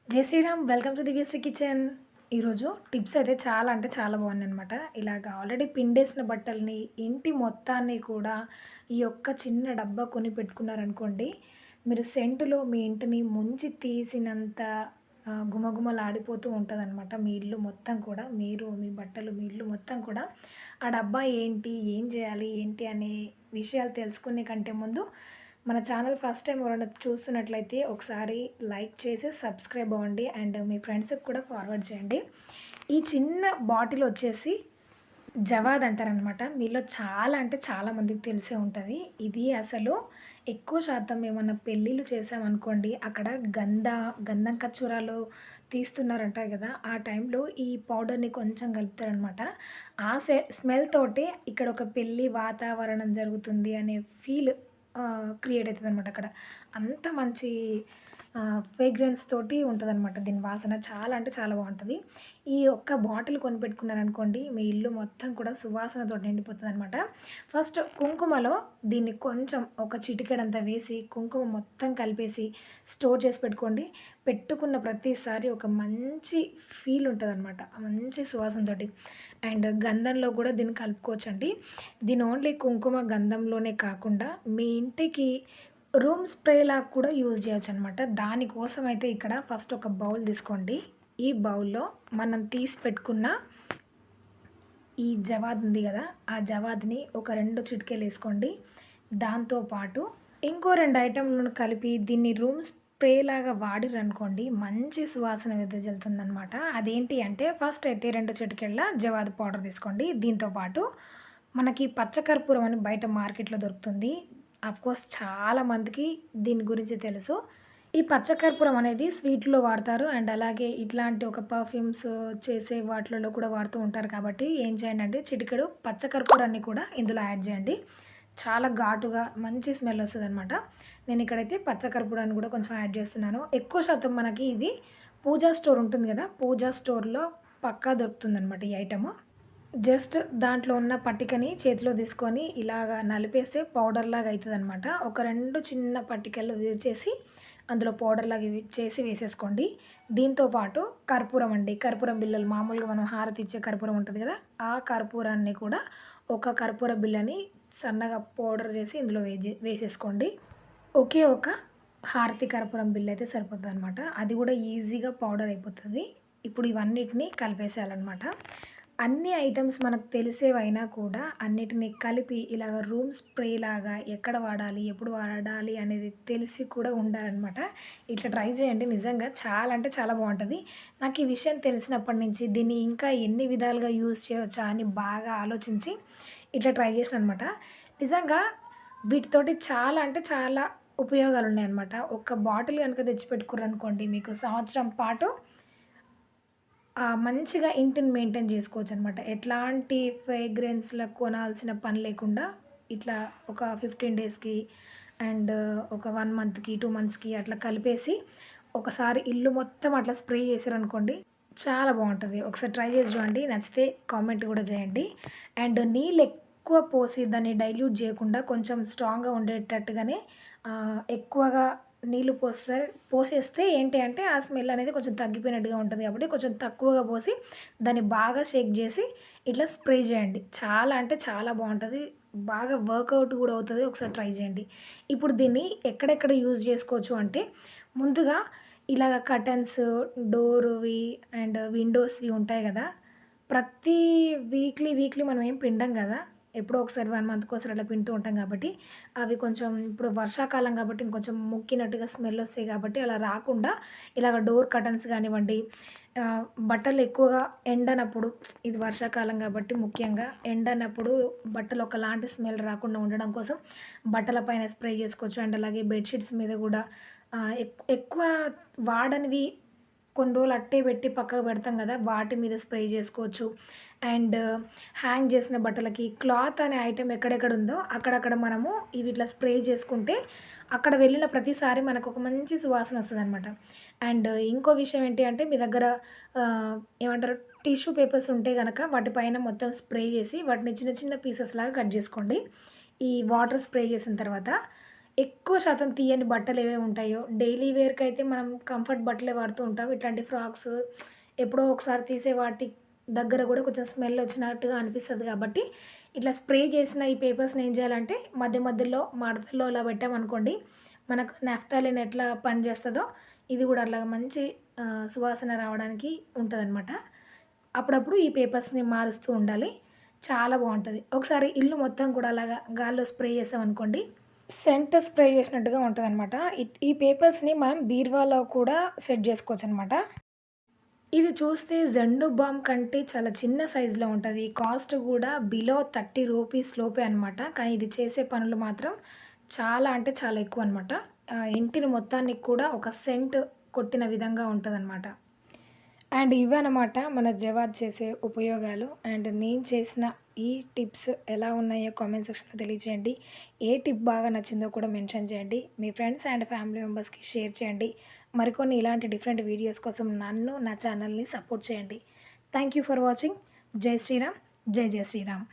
జై Shriram. Welcome to Divyasri kitchen. ఈరోజు tips అయితే చాలా అంటే చాలా బాగున్నాయన్నమాట. ఇలాగ ఆల్రెడీ పిండేసిన బట్టల్ని ఇంటి మొత్తాన్ని కూడా ఈ యొక్క చిన్న డబ్బా కొని పెట్టుకున్నారనుకోండి, మీరు సెంటులో మీ ఇంటిని ముంచి తీసినంత గుమగుమలాడిపోతూ ఉంటుందన్నమాట. మీ ఇల్లు మొత్తం కూడా, మీరు మీ బట్టలు మీ ఇల్లు మొత్తం కూడా ఆ డబ్బా ఏంటి, ఏం చేయాలి, ఏంటి అనే విషయాలు తెలుసుకునే కంటే ముందు మన ఛానల్ ఫస్ట్ టైం ఎవరైనా చూస్తున్నట్లయితే ఒకసారి లైక్ చేసి సబ్స్క్రైబ్ అవ్వండి అండ్ మీ ఫ్రెండ్స్కి కూడా ఫార్వర్డ్ చేయండి. ఈ చిన్న బాటిల్ వచ్చేసి జవాద్ అంటారనమాట. మీలో చాలా అంటే చాలా మందికి తెలిసే ఉంటుంది. ఇది అసలు ఎక్కువ శాతం ఏమన్నా పెళ్ళిళ్ళు చేసామనుకోండి, అక్కడ గంధం కచ్చూరాలు తీస్తున్నారంటారు కదా, ఆ టైంలో ఈ పౌడర్ని కొంచెం కలుపుతారనమాట. ఆ స్మెల్ తోటి ఇక్కడ ఒక పెళ్ళి వాతావరణం జరుగుతుంది అనే ఫీల్ క్రియేట్ అవుతుందనమాట అక్కడ. అంత మంచి ఫ్రేగ్రెన్స్ తోటి ఉంటుందనమాట. దీని వాసన చాలా అంటే చాలా బాగుంటుంది. ఈ ఒక్క బాటిల్ కొనిపెట్టుకున్నారనుకోండి, మీ ఇల్లు మొత్తం కూడా సువాసనతో నిండిపోతుందనమాట. ఫస్ట్ కుంకుమలో దీన్ని కొంచెం ఒక చిటికెడంతా వేసి కుంకుమ మొత్తం కలిపేసి స్టోర్ చేసి పెట్టుకోండి. పెట్టుకున్న ప్రతిసారి ఒక మంచి ఫీల్ ఉంటుందన్నమాట, మంచి సువాసనతోటి. అండ్ గంధంలో కూడా దీన్ని కలుపుకోవచ్చండి. దీని ఓన్లీ కుంకుమ గంధంలోనే కాకుండా మీ ఇంటికి రూమ్ స్ప్రేలాగా కూడా యూజ్ చేయొచ్చనమాట. దానికోసం అయితే ఇక్కడ ఫస్ట్ ఒక బౌల్ తీసుకోండి. ఈ బౌల్‌లో మనం తీసి పెట్టుకున్న ఈ జవాద్ ఉంది గదా, ఆ జవాద్‌ని ఒక 2 చిటికెలేసుకోండి. దాంతో పాటు ఇంకో 2 ఐటెంలను కలిపి దీన్ని రూమ్ స్ప్రేలాగా వాడిర్రనుకోండి, మంచి సువాసన వెదజల్లుతుందనమాట. అదేంటి అంటే ఫస్ట్ అయితే 2 చిటికెళ్ళ జవాద్ పౌడర్ తీసుకోండి. దీంతో పాటు మనకి పచ్చకర్పూరం అని బయట మార్కెట్‌లో దొరుకుతుంది. అఫ్‌కోర్స్ చాలా మందికి దీని గురించి తెలుసు. ఈ పచ్చకర్పూరం అనేది స్వీట్‌లో వాడతారు. అండ్ అలాగే ఇట్లాంటి ఒక పర్ఫ్యూమ్స్ చేసే వాటిలలో కూడా వాడుతూ ఉంటారు. కాబట్టి ఏం చేయండంటే చిటికెడు పచ్చకర్పూరాన్ని కూడా ఇందులో యాడ్ చేయండి. చాలా ఘాటుగా మంచి స్మెల్ వస్తదనమాట. నేను ఇక్కడైతే పచ్చకర్పూరాన్ని కూడా కొంచెం యాడ్ చేస్తున్నాను. ఎక్కువ శాతం మనకి ఇది పూజా స్టోర్ ఉంటుంది కదా, పూజా స్టోర్‌లో పక్కా దొరుకుతుందనమాట ఈ ఐటెము. జస్ట్ దాంట్లో ఉన్న పట్టికని చేతిలో తీసుకొని ఇలాగ నలిపేస్తే పౌడర్‌లాగా అయితదనమాట. ఒక 2 చిన్న పట్టికలు విరిచేసి అందులో పౌడర్‌లాగా చేసి వేసేసుకోండి. దీంతో పాటు కర్పూరం అండి. కర్పూరం బిళ్ళలు మామూలుగా మనం హారతి ఇచ్చే కర్పూరం ఉంటది కదా, ఆ కర్పూరాన్ని కూడా ఒక కర్పూర బిళ్ళని సన్నగా పౌడర్ చేసి ఇందులో వేసేసుకోండి. ఒకే ఒక హారతి కర్పూరం బిళ్ళ అయితే సరిపోతదనమాట. అది కూడా ఈజీగా పౌడర్ అయిపోతది. ఇప్పుడు ఇవన్నిటిని కలిపేసేయాలనమాట. అన్ని ఐటెమ్స్ మనకు తెలిసేవైనా కూడా అన్నిటిని కలిపి ఇలాగ రూమ్ స్ప్రేలాగా ఎక్కడ వాడాలి, ఎప్పుడు వాడాలి అనేది తెలిసి కూడా ఉండాలనమాట. ఇట్లా ట్రై చేయండి. నిజంగా చాలా అంటే చాలా బావుంటది. నాకు ఈ విషయం తెలిసినప్పటి నుంచి దీన్ని ఇంకా ఎన్ని విధాలుగా యూజ్ చేయవచ్చా అని బాగా ఆలోచించి ఇట్లా ట్రై చేశాననమాట. నిజంగా వీటితోటి చాలా అంటే చాలా ఉపయోగాలున్నాయన్నమాట. ఒక బాటిల్ గనుక తెచ్చిపెట్టుకుర్రనుకోండి, మీకు సంవత్సరం పాటు మంచిగా ఇంటిని మెయింటైన్ జేసుకోవచ్చనమాట. ఎట్లాంటి ఫ్రేగ్రెన్స్‌ల కొనాల్సిన పని లేకుండా ఇట్లా ఒక 15 డేస్‌కి అండ్ ఒక 1 మంత్‌కి, 2 మంత్స్‌కి అట్లా కలిపేసి ఒకసారి ఇల్లు మొత్తం అట్లా స్ప్రే చేశారనుకోండి, చాలా బావుంటది. ఒకసారి ట్రై చేసి చూడండి. నచ్చితే కామెంట్ గూడా చేయండి. అండ్ నీళ్ళెక్కువ పోసి దాన్ని డైల్యూట్ జేయకుండా కొంచెం స్ట్రాంగ్‌గా ఉండేటట్టుగానే ఎక్కువగా నీళ్ళు పోసేస్తే ఏంటి అంటే ఆ స్మెల్ అనేది కొంచెం తగ్గిపోయినట్టుగా ఉంటది కాబట్టి కొంచెం తక్కువగా పోసి దాన్ని బాగా షేక్ చేసి ఇట్లా స్ప్రే చేయండి. చాలా అంటే చాలా బావుంటది. బాగా వర్కౌట్ కూడా అవుతది. ఒకసారి ట్రై చేయండి. ఇప్పుడు దీన్ని ఎక్కడెక్కడ యూజ్ చేసుకోవచ్చు అంటే, ముందుగా ఇలాగ కర్టెన్స్, డోర్‌వి అండ్ విండోస్‌వి ఉంటాయి గదా, ప్రతి వీక్లీ మనం ఏం పిండం గదా, ఎప్పుడో ఒకసారి 1 మంత్‌కోసారి అట్లా పిండుతూ ఉంటాం కాబట్టి, అవి కొంచెం ఇప్పుడు వర్షాకాలం కాబట్టి ఇంకొంచెం ముక్కినట్టుగా స్మెల్ ఒస్తాయి కాబట్టి అలా రాకుండా ఇలాగ డోర్ కర్టన్స్ గానివ్వండి, బట్టలు ఎక్కువగా ఎండనప్పుడు, ఇది వర్షాకాలం కాబట్టి ముఖ్యంగా ఎండనప్పుడు బట్టలు ఒకలాంటి స్మెల్ రాకుండా ఉండడం కోసం బట్టల పైన స్ప్రే చేసుకోవచ్చు. అండ్ అలాగే బెడ్‌షీట్స్ మీద గూడా ఎక్కువ వాడనివి కొన్ని రోజులు అట్టే పెట్టి పక్కకు పెడతాం కదా, వాటి మీద స్ప్రే చేసుకోవచ్చు. అండ్ హ్యాంగ్ చేసిన బట్టలకి క్లాత్ అనే ఐటెమ్ ఎక్కడెక్కడ ఉందో అక్కడక్కడ మనము ఇవి ఇట్లా స్ప్రే చేసుకుంటే అక్కడ వెళ్ళిన ప్రతిసారి మనకు ఒక మంచి సువాసన వస్తుందన్నమాట. అండ్ ఇంకో విషయం ఏంటి అంటే, మీ దగ్గర ఏమంటారు, టిష్యూ పేపర్స్ ఉంటే గనక వాటిపైన మొత్తం స్ప్రే చేసి వాటిని చిన్న చిన్న పీసెస్ లాగా కట్ చేసుకోండి. ఈ వాటర్ స్ప్రే చేసిన తర్వాత ఎక్కువ శాతం తీయని బట్టలు ఏవేవి ఉంటాయో, డైలీ వేర్‌కైతే మనం కంఫర్ట్ బట్టలే వాడుతూ ఉంటాం. ఇట్లాంటి ఫ్రాక్స్ ఎప్పుడో ఒకసారి తీసే వాటి దగ్గర గూడా కొంచెం స్మెల్ వచ్చినట్టుగా అనిపిస్తది గాబట్టి, ఇట్లా స్ప్రే చేసిన ఈ పేపర్స్‌ని ఏం చేయాలంటే మధ్య మధ్యలో మడతల్లో ఇలా పెట్టామనుకోండి, మనకు నాఫ్తాలిన్ ఎట్లా పనిచేస్తదో ఇది గూడా అట్లాగా మంచి సువాసన రావడానికి ఉంటదనమాట. అప్పుడప్పుడు ఈ పేపర్స్‌ని మారుస్తూ ఉండాలి. చాలా బావుంటది. ఒకసారి ఇల్లు మొత్తం కూడా అలాగా గాల్లో స్ప్రే చేసామనుకోండి, సెంట్ స్ప్రే చేసినట్టుగా ఉంటదనమాట. ఈ పేపర్స్‌ని మనం బీరువాలో కూడా సెట్ జేసుకోవచ్చనమాట. ఇది చూస్తే జెండు బామ్ కంటే చాలా చిన్న సైజులో ఉంటది. కాస్ట్ గూడా బిలో 30 రూపీస్ లోపే అనమాట. కానీ ఇది చేసే పనులు మాత్రం చాలా అంటే చాలా ఎక్కువనమాట. ఇంటిని మొత్తానికి కూడా ఒక సెంట్ కొట్టిన విధంగా ఉంటదనమాట. అండ్ ఇవన్నమాట మన జవాద్ చేసే ఉపయోగాలు. అండ్ నేను చేసిన ఈ టిప్స్ ఎలా ఉన్నాయో కామెంట్ సెక్షన్‌లో తెలియజేయండి. ఏ టిప్ బాగా నచ్చిందో కూడా మెన్షన్ చేయండి. మీ ఫ్రెండ్స్ అండ్ ఫ్యామిలీ మెంబర్స్‌కి షేర్ చేయండి. మరికొన్ని ఇలాంటి డిఫరెంట్ వీడియోస్ కోసం నన్ను, నా ఛానల్‌ని సపోర్ట్ చేయండి. Thank you for watching. జై శ్రీరామ్. జై జై శ్రీరామ్.